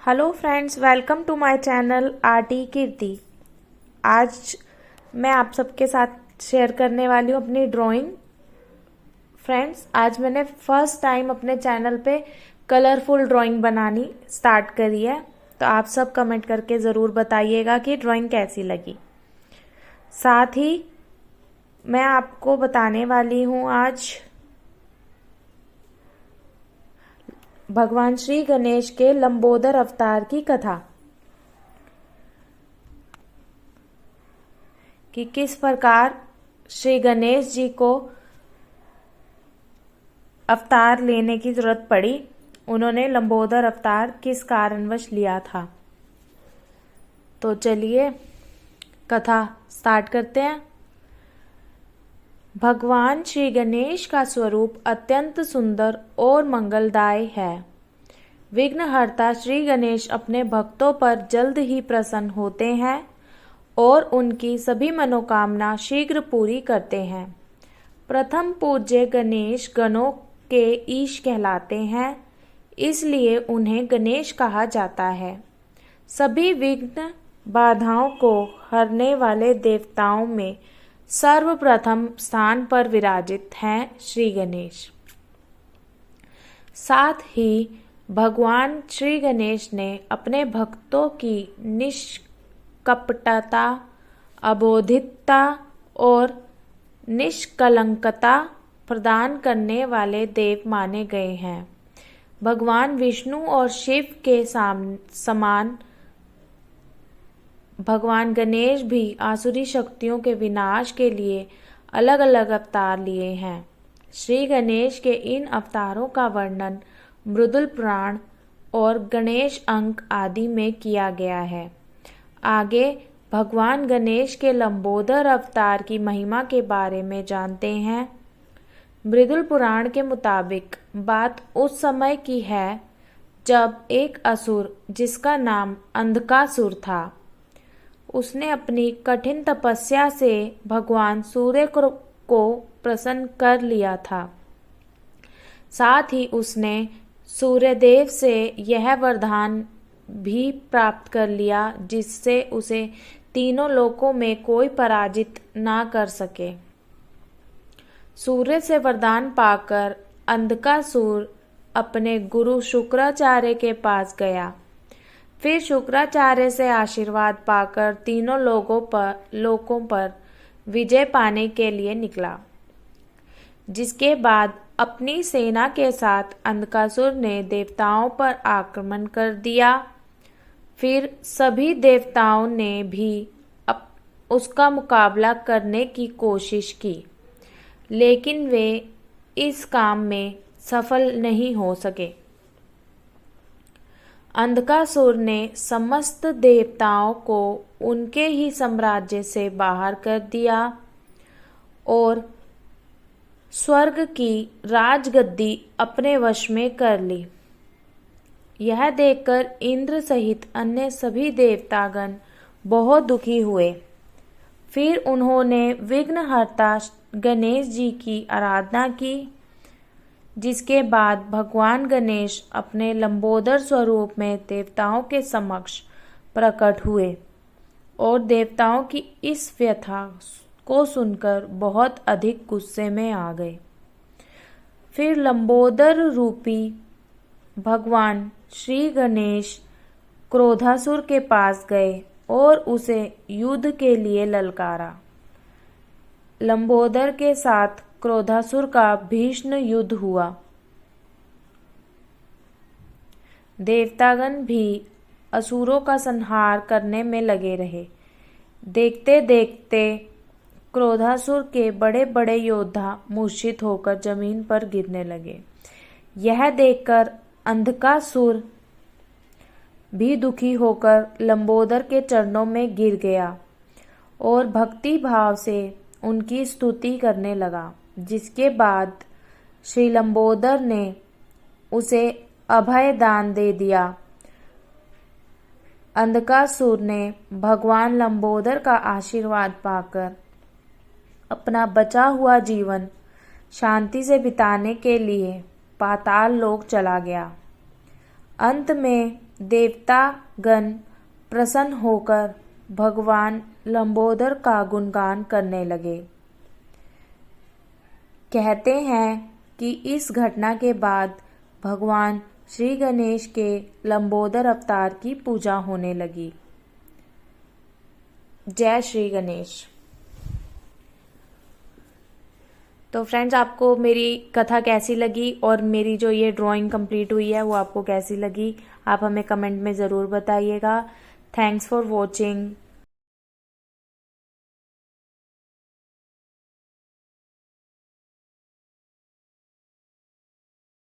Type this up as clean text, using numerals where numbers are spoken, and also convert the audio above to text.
Hello friends, welcome to my channel RT Keerthi. आज मैं आप सबके साथ शेयर करने वाली हूँ अपनी ड्राइंग। फ्रेंड्स, आज मैंने फर्स्ट टाइम अपने चैनल पे कलरफुल ड्राइंग बनानी स्टार्ट करी है, तो आप सब कमेंट करके ज़रूर बताइएगा कि ड्राइंग कैसी लगी। साथ ही मैं आपको बताने वाली हूँ आज भगवान श्री गणेश के लंबोदर अवतार की कथा कि किस प्रकार श्री गणेश जी को अवतार लेने की जरूरत पड़ी, उन्होंने लंबोदर अवतार किस कारणवश लिया था। तो चलिए कथा स्टार्ट करते हैं। भगवान श्री गणेश का स्वरूप अत्यंत सुंदर और मंगलदायी है। विघ्नहर्ता श्री गणेश अपने भक्तों पर जल्द ही प्रसन्न होते हैं और उनकी सभी मनोकामना शीघ्र पूरी करते हैं। प्रथम पूज्य गणेश गणों के ईश कहलाते हैं, इसलिए उन्हें गणेश कहा जाता है। सभी विघ्न बाधाओं को हरने वाले देवताओं में सर्वप्रथम स्थान पर विराजित हैं श्री गणेश। साथ ही भगवान श्री गणेश ने अपने भक्तों की निष्कपटता, अबोधितता और निष्कलंकता प्रदान करने वाले देव माने गए हैं। भगवान विष्णु और शिव के समान भगवान गणेश भी आसुरी शक्तियों के विनाश के लिए अलग अलग अवतार लिए हैं। श्री गणेश के इन अवतारों का वर्णन मृदुल पुराण और गणेश अंक आदि में किया गया है। आगे भगवान गणेश के लंबोदर अवतार की महिमा के बारे में जानते हैं। मृदुल पुराण के मुताबिक बात उस समय की है जब एक असुर जिसका नाम अंधकासुर था, उसने अपनी कठिन तपस्या से भगवान सूर्य को प्रसन्न कर लिया था। साथ ही उसने सूर्यदेव से यह वरदान भी प्राप्त कर लिया जिससे उसे तीनों लोकों में कोई पराजित ना कर सके। सूर्य से वरदान पाकर अंधकासुर अपने गुरु शुक्राचार्य के पास गया। फिर शुक्राचार्य से आशीर्वाद पाकर तीनों लोकों पर विजय पाने के लिए निकला। जिसके बाद अपनी सेना के साथ अंधकासुर ने देवताओं पर आक्रमण कर दिया। फिर सभी देवताओं ने भी उसका मुकाबला करने की कोशिश की, लेकिन वे इस काम में सफल नहीं हो सके। अंधकासुर ने समस्त देवताओं को उनके ही साम्राज्य से बाहर कर दिया और स्वर्ग की राजगद्दी अपने वश में कर ली। यह देखकर इंद्र सहित अन्य सभी देवतागण बहुत दुखी हुए। फिर उन्होंने विघ्नहर्ता गणेश जी की आराधना की, जिसके बाद भगवान गणेश अपने लंबोदर स्वरूप में देवताओं के समक्ष प्रकट हुए और देवताओं की इस व्यथा को सुनकर बहुत अधिक गुस्से में आ गए। फिर लंबोदर रूपी भगवान श्री गणेश क्रोधासुर के पास गए और उसे युद्ध के लिए ललकारा। लंबोदर के साथ क्रोधासुर का भीषण युद्ध हुआ। देवतागण भी असुरों का संहार करने में लगे रहे। देखते देखते क्रोधासुर के बड़े बड़े योद्धा मूर्छित होकर जमीन पर गिरने लगे। यह देखकर अंधकासुर भी दुखी होकर लंबोदर के चरणों में गिर गया और भक्ति भाव से उनकी स्तुति करने लगा। जिसके बाद श्री लंबोदर ने उसे अभय दान दे दिया। अंधकासुर ने भगवान लंबोदर का आशीर्वाद पाकर अपना बचा हुआ जीवन शांति से बिताने के लिए पाताल लोक चला गया। अंत में देवतागण प्रसन्न होकर भगवान लंबोदर का गुणगान करने लगे। कहते हैं कि इस घटना के बाद भगवान श्री गणेश के लंबोदर अवतार की पूजा होने लगी। जय श्री गणेश। तो फ्रेंड्स, आपको मेरी कथा कैसी लगी और मेरी जो ये ड्राइंग कंप्लीट हुई है वो आपको कैसी लगी, आप हमें कमेंट में ज़रूर बताइएगा। Thanks for watching.